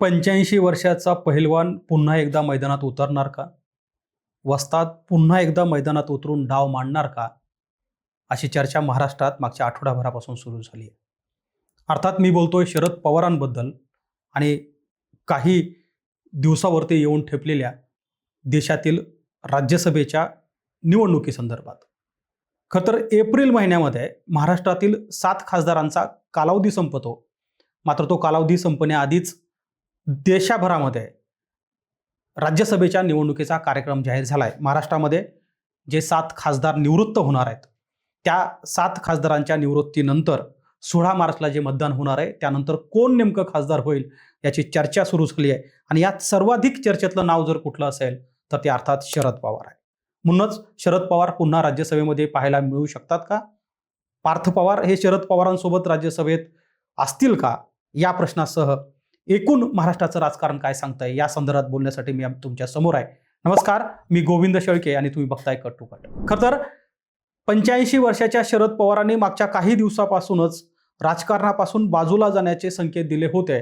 85 वर्षाचा पहिलवान पुन्हा एकदा मैदानात उतरणार का? वस्ताद पुन्हा एकदा मैदानात उतरून डाव मांडणार का? अशी चर्चा महाराष्ट्रात मागच्या आठवडाभरापासून सुरू झाली आहे. अर्थात मी बोलतोय शरद पवारांबद्दल आणि काही दिवसावरती येऊन ठेपलेल्या देशातील राज्यसभेच्या निवडणुकीसंदर्भात. खरं तर एप्रिल महिन्यामध्ये महाराष्ट्रातील 7 खासदारांचा कालावधी संपतो. मात्र तो कालावधी संपण्याआधीच देशभरामध्ये राज्यसभेच्या निवडणुकीचा कार्यक्रम जाहीर झाला आहे. महाराष्ट्रामध्ये जे 7 खासदार निवृत्त होणार आहेत, त्या 7 खासदारांच्या निवृत्तीनंतर 16 मार्चला जे मतदान होणार आहे, त्यानंतर कोण नेमकं खासदार होईल याची चर्चा सुरू झाली आहे. आणि यात सर्वाधिक चर्चेतलं नाव जर कुठलं असेल तर ते अर्थात शरद पवार आहे. म्हणूनच शरद पवार पुन्हा राज्यसभेमध्ये पाहायला मिळू शकतात का? पार्थ पवार हे शरद पवारांसोबत राज्यसभेत असतील का? या प्रश्नासह एकूण महाराष्ट्राचं राजकारण काय सांगताय या संदर्भात बोलण्यासाठी मी तुमच्या समोर आहे. नमस्कार, मी गोविंद शेळके आणि तुम्ही बघताय कट टू कट. खरं तर 85 वर्षाच्या शरद पवारांनी मागच्या काही दिवसापासूनच राजकारणापासून बाजूला जाण्याचे संकेत दिले होते.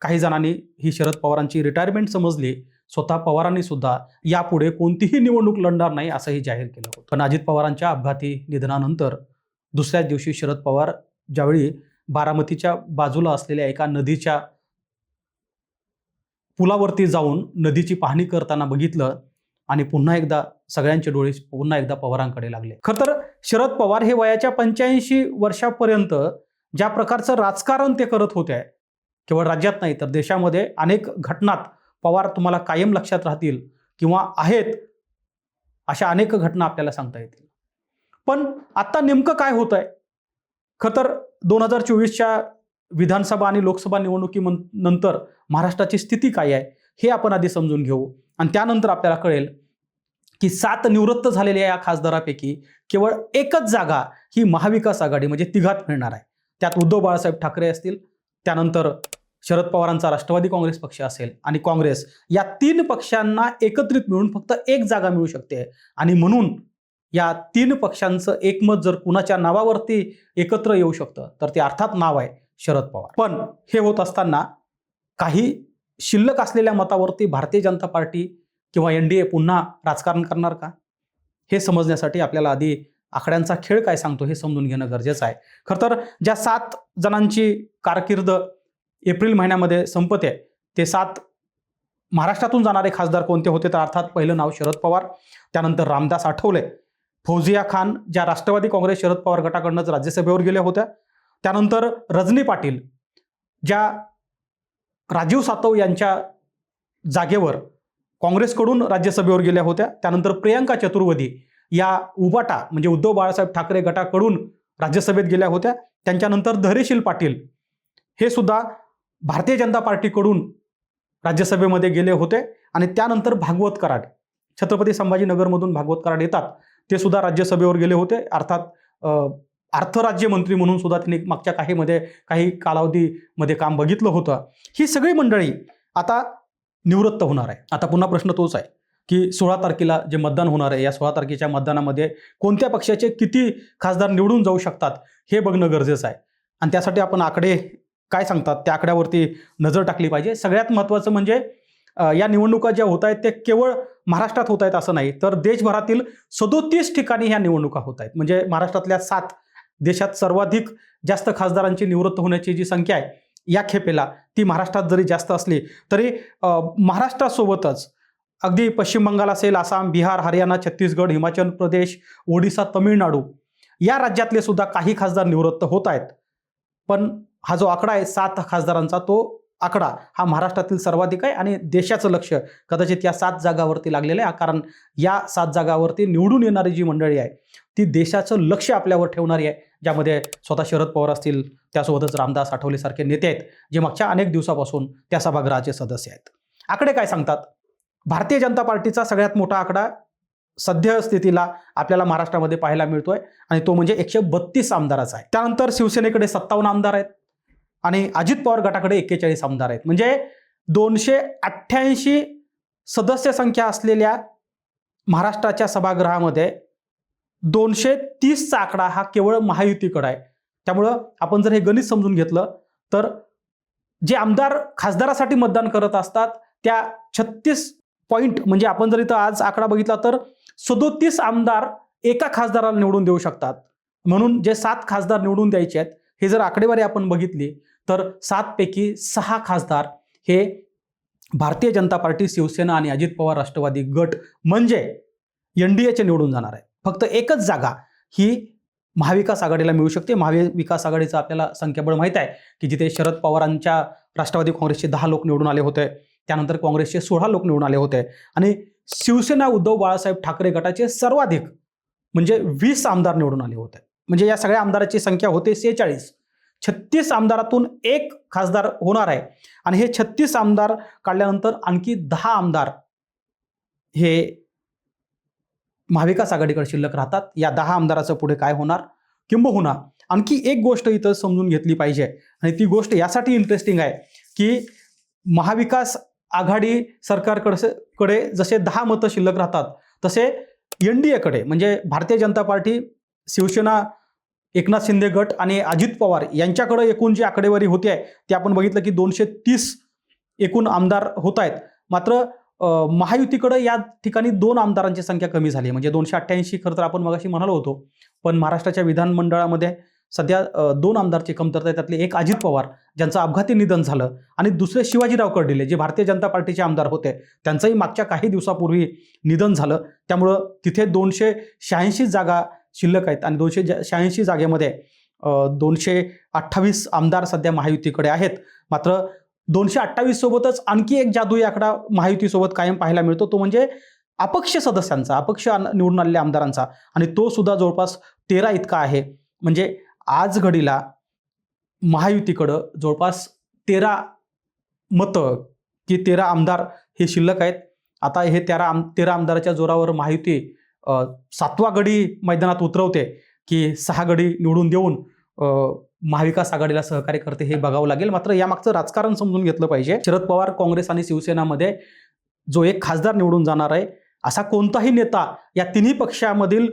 काही जणांनी ही शरद पवारांची रिटायरमेंट समजली. स्वतः पवारांनी सुद्धा यापुढे कोणतीही निवडणूक लढणार नाही असंही जाहीर केलं होतं. पण अजित पवारांच्या अपघाती निधनानंतर दुसऱ्याच दिवशी शरद पवार ज्यावेळी बारामतीच्या बाजूला असलेल्या एका नदीच्या पुलावरती जाऊन नदीची पाहणी करताना बघितलं आणि पुन्हा एकदा सगळ्यांचे डोळे पुन्हा एकदा पवारांकडे लागले. खरं तर शरद पवार हे वयाच्या 85 वर्षापर्यंत ज्या प्रकारचं राजकारण ते करत होते, केवळ राज्यात नाही तर देशामध्ये अनेक घटनात पवार तुम्हाला कायम लक्षात राहतील किंवा आहेत, अशा अनेक घटना आपल्याला सांगता येतील. पण आता नेमकं काय होत आहे? खरं तर 2024च्या विधानसभा आणि लोकसभा निवडणुकीनंतर महाराष्ट्राची स्थिती काय आहे हे आपण आधी समजून घेऊ आणि त्यानंतर आपल्याला कळेल की 7 निवृत्त झालेल्या या खासदारापैकी केवळ एकच जागा ही महाविकास आघाडी म्हणजे तिघात मिळणार आहे. त्यात उद्धव बाळासाहेब ठाकरे असतील, त्यानंतर शरद पवारांचा राष्ट्रवादी काँग्रेस पक्ष असेल आणि काँग्रेस, या 3 पक्षांना एकत्रित मिळून फक्त एक जागा मिळू शकते. आणि म्हणून या 3 पक्षांचं एकमत जर कुणाच्या नावावरती एकत्र येऊ शकतं तर ते अर्थात नाव आहे शरद पवार. पण हे होत असताना काही शिल्लक असलेल्या मतावरती भारतीय जनता पार्टी किंवा NDA पुन्हा राजकारण करणार का? हे समजण्यासाठी आपल्याला आधी आकड्यांचा खेळ काय सांगतो हे समजून घेणं गरजेचं आहे. खरं तर ज्या 7 जणांची कारकीर्द एप्रिल महिन्यामध्ये संपते, ते 7 महाराष्ट्रातून जाणारे खासदार कोणते होते? तर अर्थात पहिलं नाव शरद पवार, त्यानंतर रामदास आठवले, फौजिया खान ज्या राष्ट्रवादी काँग्रेस शरद पवार गटाकडूनच राज्यसभेवर गेल्या होत्या, त्यानंतर रजनी पाटील ज्या राजीव सातव यांच्या जागेवर काँग्रेसकडून राज्यसभेवर गेल्या होत्या, त्यानंतर प्रियंका चतुर्वेदी या उबाटा म्हणजे उद्धव बाळासाहेब ठाकरे गटाकडून राज्यसभेत गेल्या होत्या, त्यांच्यानंतर धैर्यशील पाटील हे सुद्धा भारतीय जनता पार्टीकडून राज्यसभेमध्ये गेले होते आणि त्यानंतर भागवत कराड, छत्रपती संभाजीनगरमधून भागवत कराड येतात, ते सुद्धा राज्यसभेवर गेले होते. अर्थात अर्थराज्यमंत्री म्हणून सुद्धा त्यांनी मागच्या काही कालावधीमध्ये काम बघितलं होतं. ही सगळी मंडळी आता निवृत्त होणार आहे. आता पुन्हा प्रश्न तोच आहे की 16 तारखेला जे मतदान होणार आहे, या 16 तारखेच्या मतदानामध्ये कोणत्या पक्षाचे किती खासदार निवडून जाऊ शकतात हे बघणं गरजेचं आहे. आणि त्यासाठी आपण आकडे काय सांगतात त्या आकड्यावरती नजर टाकली पाहिजे. सगळ्यात महत्त्वाचं म्हणजे या निवडणुका ज्या होत आहेत ते केवळ महाराष्ट्रात होत आहेत असं नाही, तर देशभरातील 37 ठिकाणी ह्या निवडणुका होत आहेत. म्हणजे महाराष्ट्रातल्या 7, देशात सर्वाधिक जास्त खासदारांची निवृत्त होण्याची जी संख्या आहे या खेपेला, ती महाराष्ट्रात जरी जास्त असली तरी महाराष्ट्रासोबतच अगदी पश्चिम बंगाल असेल, आसाम, बिहार, हरियाणा, छत्तीसगड, हिमाचल प्रदेश, ओडिसा, तमिळनाडू या राज्यातले सुद्धा काही खासदार निवृत्त होत आहेत. पण हा जो आकडा आहे 7 खासदारांचा, तो आकडा हा महाराष्ट्रातील सर्वाधिक आहे आणि देशाचं लक्ष कदाचित या 7 जागावरती लागलेलं आहे. कारण या 7 जागावरती निवडून येणारी जी मंडळी आहे ती देशाचं लक्ष आपल्यावर ठेवणारी आहे, ज्यामध्ये स्वतः शरद पवार असतील, त्यासोबतच रामदास आठवलेसारखे नेते आहेत जे मागच्या अनेक दिवसापासून त्या सभागृहाचे सदस्य आहेत. आकडे काय सांगतात? भारतीय जनता पार्टीचा सगळ्यात मोठा आकडा सध्या स्थितीला आपल्याला महाराष्ट्रामध्ये पाहायला मिळतोय आणि तो म्हणजे 132 आमदाराचा आहे. त्यानंतर शिवसेनेकडे 57 आमदार आहेत आणि अजित पवार गटाकडे 41 आमदार आहेत. म्हणजे 288 सदस्य संख्या असलेल्या महाराष्ट्राच्या सभागृहामध्ये 230चा आकडा हा केवळ महायुतीकडे आहे. त्यामुळं आपण जर हे गणित समजून घेतलं तर जे आमदार खासदारासाठी मतदान करत असतात त्या 36 पॉईंट, म्हणजे आपण जर इथं आज आकडा बघितला तर 37 आमदार एका खासदाराला निवडून देऊ शकतात. म्हणून जे 7 खासदार निवडून द्यायचे आहेत, हे जर आकडेवारी आपण बघितली तर 7 पैकी 6 खासदार हे भारतीय जनता पार्टी, शिवसेना आणि अजित पवार राष्ट्रवादी गट म्हणजे NDAचे निवडून जाणार आहे. फक्त एकच जागा ही महाविकास आघाडीला मिळू शकते. महाविकास आघाडीचं आपल्याला संख्याबळ माहीत आहे की जिथे शरद पवारांच्या राष्ट्रवादी काँग्रेसचे 10 लोक निवडून आले होते, त्यानंतर काँग्रेसचे 16 लोक निवडून आले होते आणि शिवसेना उद्धव बाळासाहेब ठाकरे गटाचे सर्वाधिक म्हणजे 20 आमदार निवडून आले होते. म्हणजे या सगळ्या आमदाराची संख्या होते 46. 36 आमदारातून एक खासदार होणार आहे आणि हे 36 आमदार काढल्यानंतर आणखी 10 आमदार हे महाविकास आघाडीकडे शिल्लक राहतात. या 10 आमदाराचं पुढे काय होणार, किंबहुना आणखी एक गोष्ट इथं समजून घेतली पाहिजे आणि ती गोष्ट यासाठी इंटरेस्टिंग आहे की महाविकास आघाडी सरकारकडे जसे 10 मतं शिल्लक राहतात तसे NDAकडे म्हणजे भारतीय जनता पार्टी, शिवसेना, एकनाथ शिंदे गट आणि अजित पवार यांच्याकडे एकूण जी आकडेवारी होती आहे ते आपण बघितलं की 230 एकूण आमदार होत आहेत. मात्र महायुतीकडे या ठिकाणी 2 आमदारांची संख्या कमी झाली, म्हणजे 288 खरं तर आपण मगाशी म्हणालो होतो. पण महाराष्ट्राच्या विधानमंडळामध्ये सध्या 2 आमदारची कमतरता आहे. त्यातले एक अजित पवार ज्यांचं अपघाती निधन झालं आणि दुसरे शिवाजीराव कर्डिले जे भारतीय जनता पार्टीचे आमदार होते, त्यांचंही मागच्या काही दिवसापूर्वी निधन झालं. त्यामुळं तिथे 286 जागा शिल्लक आहेत आणि 286 जागेमध्ये 228 आमदार सध्या महायुतीकडे आहेत. मात्र 228 सोबतच आणखी एक जादुई आकडा महायुतीसोबत कायम पाहायला मिळतो, तो म्हणजे अपक्ष सदस्यांचा, अपक्ष निवडून आलेल्या आमदारांचा, आणि तो सुद्धा जवळपास 13 इतका आहे. म्हणजे आज घडीला महायुतीकडं जवळपास 13 मतं की 13 आमदार हे शिल्लक आहेत. आता हे 13 आमदाराच्या जोरावर महायुती 7वा गडी मैदानात उतरवते की 6 गडी निवडून देऊन महाविकास आघाडीला सहकार्य करते हे बघावं लागेल. मात्र यामागचं राजकारण समजून घेतलं पाहिजे. शरद पवार, काँग्रेस आणि शिवसेनामध्ये जो एक खासदार निवडून जाणार आहे असा कोणताही नेता या तिन्ही पक्षामधील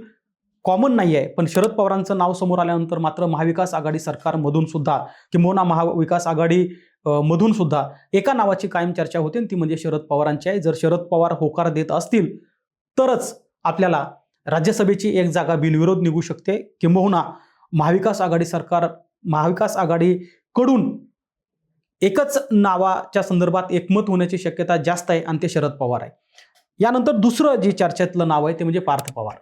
कॉमन नाही आहे. पण शरद पवारांचं नाव समोर आल्यानंतर मात्र महाविकास आघाडी सरकारमधून सुद्धा किंवा महाविकास आघाडी मधून सुद्धा एका नावाची कायम चर्चा होते, ती म्हणजे शरद पवारांची आहे. जर शरद पवार होकार देत असतील तरच आपल्याला राज्यसभेची एक जागा बिनविरोध निघू शकते, किंबहुना महाविकास आघाडी सरकार, महाविकास आघाडीकडून एकच नावाच्या संदर्भात एकमत होण्याची शक्यता जास्त आहे आणि ते शरद पवार आहे. यानंतर दुसरं जे चर्चेतलं नाव आहे ते म्हणजे पार्थ पवार.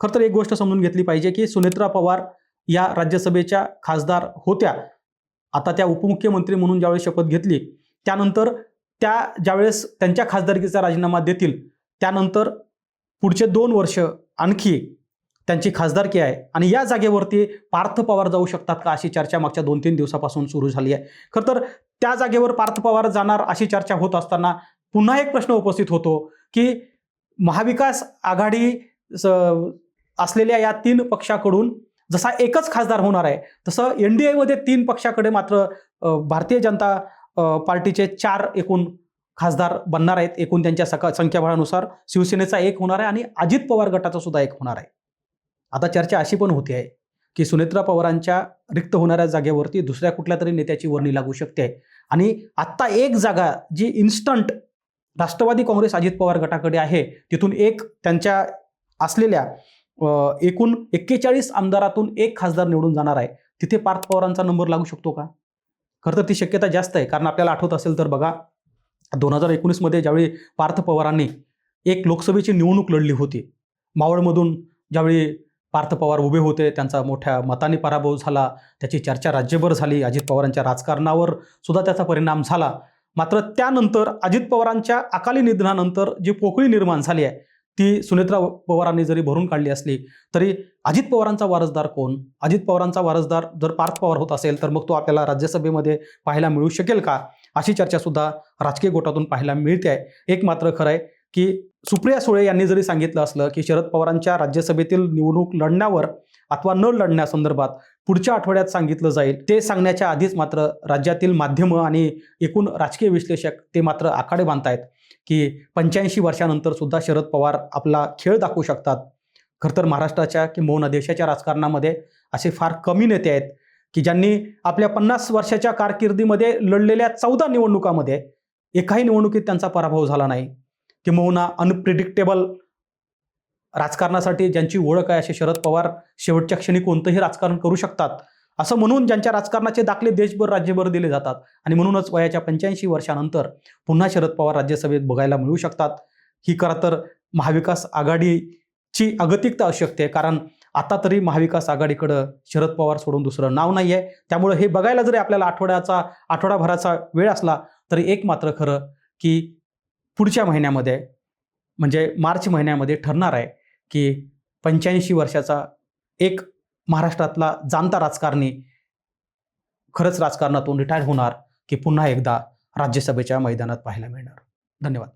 खरं तर एक गोष्ट समजून घेतली पाहिजे की सुनेत्रा पवार या राज्यसभेच्या खासदार होत्या. आता त्या उपमुख्यमंत्री म्हणून ज्यावेळेस शपथ घेतली त्यानंतर त्या ज्यावेळेस त्यांच्या खासदारकीचा राजीनामा देतील त्यानंतर पुढचे 2 वर्ष आणखी त्यांची खासदारकी आहे आणि या जागेवरती पार्थ पवार जाऊ शकतात का अशी चर्चा मागच्या 2-3 दिवसापासून सुरू झाली आहे. खरं तर त्या जागेवर पार्थ पवार जाणार अशी चर्चा होत असताना पुन्हा एक प्रश्न उपस्थित होतो की महाविकास आघाडी असलेल्या या 3 पक्षाकडून जसा एकच खासदार होणार आहे तसं NDAमध्ये 3 पक्षाकडे मात्र भारतीय जनता पार्टीचे 4 एकूण खासदार बनणार आहेत. एकूण त्यांच्या संख्याबळानुसार शिवसेनेचा 1 होणार आहे आणि अजित पवार गटाचा सुद्धा 1 होणार आहे. आता चर्चा अशी पण होती आहे की सुनेत्रा पवारांच्या रिक्त होणाऱ्या जागेवरती दुसऱ्या कुठल्या तरी नेत्याची वर्णी लागू शकते आणि आत्ता एक जागा जी इन्स्टंट राष्ट्रवादी काँग्रेस अजित पवार गटाकडे आहे तिथून एक त्यांच्या असलेल्या एकूण 41 आमदारातून 1 खासदार निवडून जाणार आहे. तिथे पार्थ पवारांचा नंबर लागू शकतो का? खरं तर ती शक्यता जास्त आहे. कारण आपल्याला आठवत असेल तर बघा 2019 मध्ये ज्यावेळी पार्थ पवारांनी एक लोकसभेची निवडणूक लढली होती, मावळमधून ज्यावेळी पार्थ पवार उभे होते त्यांचा मोठ्या मताने पराभव झाला, त्याची चर्चा राज्यभर झाली, अजित पवारांच्या राजकारणावर सुद्धा त्याचा परिणाम झाला. मात्र त्यानंतर अजित पवारांच्या अकाली निधनानंतर जी पोकळी निर्माण झाली आहे ती सुनेत्रा पवारांनी जरी भरून काढली असली तरी अजित पवारांचा वारसदार कोण? अजित पवारांचा वारसदार जर पार्थ पवार होत असेल तर मग तो आपल्याला राज्यसभेमध्ये पाहायला मिळू शकेल का अशी चर्चा सुद्धा राजकीय गोटातून पाहायला मिळते आहे. एक मात्र खरं आहे की सुप्रिया सुळे यांनी जरी सांगितलं असलं की शरद पवारांच्या राज्यसभेतील निवडणूक लढण्यावर अथवा न लढण्यासंदर्भात पुढच्या आठवड्यात सांगितलं जाईल, ते सांगण्याच्या आधीच मात्र राज्यातील माध्यमं आणि एकूण राजकीय विश्लेषक ते मात्र आखाडे बांधतायत की 85 वर्षानंतर सुद्धा शरद पवार आपला खेळ दाखवू शकतात. खरं तर महाराष्ट्राच्या किंबहुना देशाच्या राजकारणामध्ये असे फार कमी नेते आहेत की ज्यांनी आपल्या 50 वर्षाच्या कारकिर्दीमध्ये लढलेल्या 14 निवडणुकामध्ये एकाही निवडणुकीत त्यांचा पराभव झाला नाही, किंबहुना अनप्रिडिक्टेबल राजकारणासाठी ज्यांची ओळख आहे असे शरद पवार शेवटच्या क्षणी कोणतंही राजकारण करू शकतात असं म्हणून ज्यांच्या राजकारणाचे दाखले देशभर राज्यभर दिले जातात आणि म्हणूनच वयाच्या 85 वर्षानंतर पुन्हा शरद पवार राज्यसभेत बघायला मिळू शकतात. ही खरं तर महाविकास आघाडीची अगतिकता असू शकते, कारण आता तरी महाविकास आघाडीकडं शरद पवार सोडून दुसरं नाव नाही आहे. त्यामुळे हे बघायला जरी आपल्याला आठवडाभराचा वेळ असला तरी एक मात्र खरं की पुढच्या महिन्यामध्ये म्हणजे मार्च महिन्यामध्ये ठरणार आहे की 85 वर्षाचा एक महाराष्ट्रातला जाणता राजकारणी खरंच राजकारणातून रिटायर होणार की पुन्हा एकदा राज्यसभेच्या मैदानात पाहायला मिळणार. धन्यवाद.